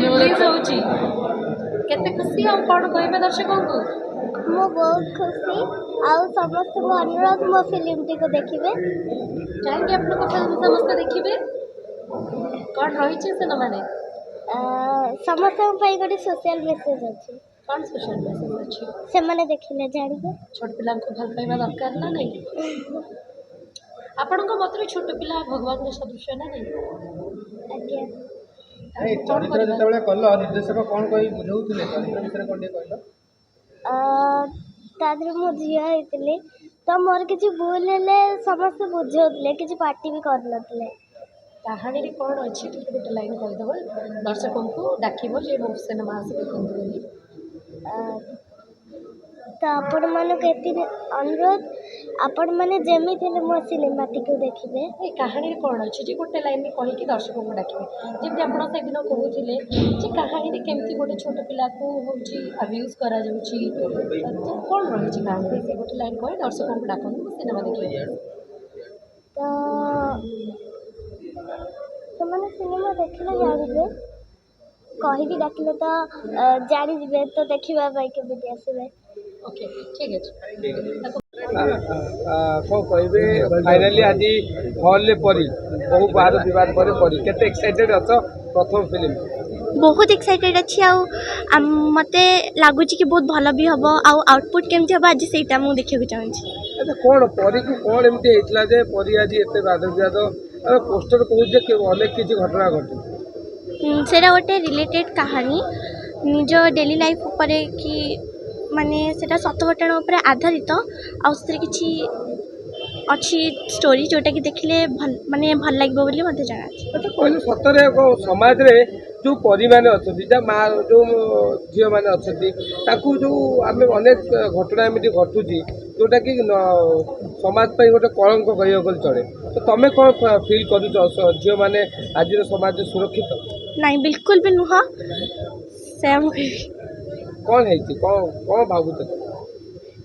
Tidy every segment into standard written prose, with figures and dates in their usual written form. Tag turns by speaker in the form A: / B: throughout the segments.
A: Release होची केते खुशी और कौन कहबे दर्शकों को
B: मो बहुत खुशी आउ समस्त को अनुरोध मो फिल्म टी को देखिबे
A: चाहेंगे आप लोग फिल्म समस्त देखिबे कौन रही छे से न माने
B: समस्त पई गोटे सोशल मेसेज अछि
A: कौन सोशल मेसेज अछि
B: से माने देखिले जानिबे
A: छोट पिला को भल पाइबा दरकार ना नहीं आपण को मतरे छोट पिला भगवान के सदृश ना नहीं
B: आज्ञा
C: ए चरित्र जेतेबेले कल निर्देशक कोन कहि बुझौथिले चरित्र विषय कोन दे कहलो
B: तादर मो झिया हेतले तो मोर किछि भूल हेले समस्त बुझौतले किछि पार्टी भी कर नतले
A: कहानी रे कौन अछि तो गोटे लाइन कह दबो दर्शकों को डाकिबो जे मो सिनेमा से देखंतु बोली
B: तो आपण माने केति अनुरोध आपण माने जेमी थिले मो सिनेमा टी को देखिबे
A: ए कहानी रे कौन अछि जे गोटे लाइन में कहि कि दर्शकों को डाकिबे जेमति आपण से दिन कहउथिले जे कहानी रे केमति गोटे छोट पिला को होची अब्यूज करा जाउची तो कौन रही छी कहानी रे से गोटे लाइन कहि दर्शकों को डाकन सिनेमा देखिबे
B: तो ସେମାନେ सिनेमा देखिले जानिबे कहि भी डाकिले तो जानि जिबे तो देखिबा पाई के भी आसीबे
A: ओके ठीक अछि
C: कौन कहबे फाइनली आज हॉल ले परी बहु बार विवाद पर परी केते एक्साइटेड अछ प्रथम फिल्म
B: बहुत एक्साइटेड अच्छी आउ मते लागुची कि बहुत भल भी हम आउ आउटपुट केमती हम आज सेटा मु देखिया चाहूँ
C: अच्छा कौन परी को कौन एमती हेतला जे परी आज एते वाद विवाद अरे पोस्टर कहू जे अनेक किछि घटना घटी
B: सेटा गोटे रिलेटेड कहानी निज डेली लाइफ ऊपर कि माने सेटा सत घटना ऊपर आधारित आउ से किछि अच्छी स्टोरी जोटा कि देखिले माने भल लागबो बोली मते जाना अछि
C: अच्छा कहले सतरे समाज रे जो परी माने अछथि जा मा जो झियो माने अछथि ताकू जो आमे अनेक घटना एमिति घटुची जोटा कि समाज पई गोटे कलंक कहियो गल चले तो तमे कोन फील करू झियो माने आज समाज सुरक्षित
B: नहीं बिल्कुल भी नुह सेम
C: कौन है कौन भावुत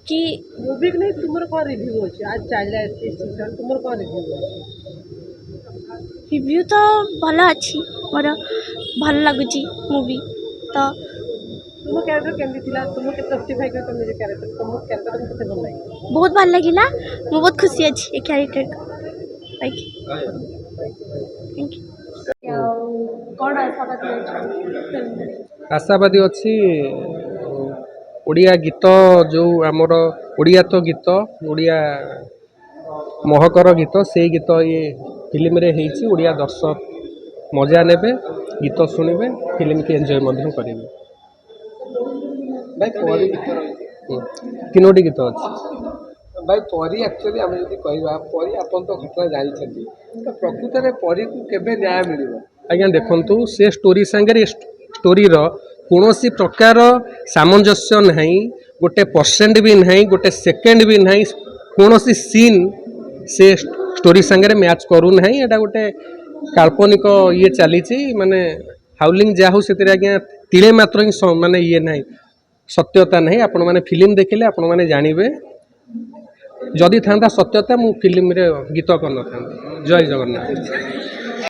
B: कि
A: मूवी के नहीं तुमर कौन रिव्यू होची आज चाइल्ड इस सीजन तुमर कौन रिव्यू होची
B: रिव्यू तो भल अच्छी मोर भल लगुची मूवी तो
A: तुम कैरेक्टर केमती थिला तुम के जस्टिफाई कर तुम जे कैरेक्टर तुम कैरेक्टर तुमके भल लागे
B: बहुत भल लगिला मु बहुत खुशी अच्छी a character like thank you
A: कौन आशावादी अछि
C: आशावादी अच्छी ओडिया गीत जो आमर ओडिया तो गीत ओडिया महकर गीत से गीत ये फिल्म रे हेची ओडिया दर्शक मजा नेबे गीत शुणिबे फिल्म के एंजॉय मध्य करेंगे भाई तीनोटी गीत अच्छे भाई परी एक्चुअली आम जब कह परी आपन तो घटना जानी तो प्रकृत में परी को केबे न्याय मिल आज्ञा देखु से स्टोरी सांगे स्टोरी कौन प्रकार सामंजस्य नहीं गोटे परसेंट भी नहीं गोटे सेकेंड भी नहीं कौन सीन से स्टोरी सांगे मैच करूना एटा गोटे काल्पनिक ये चली माने हाउलिंग जहाँ से आज्ञा तिले मात्र ही माने ये ना सत्यता नहीं आपण मैंने फिल्म देखिले आपण मैंने जानवे जदि था सत्यता मु फिल्म रे गीत कर न था जय जगन्नाथ।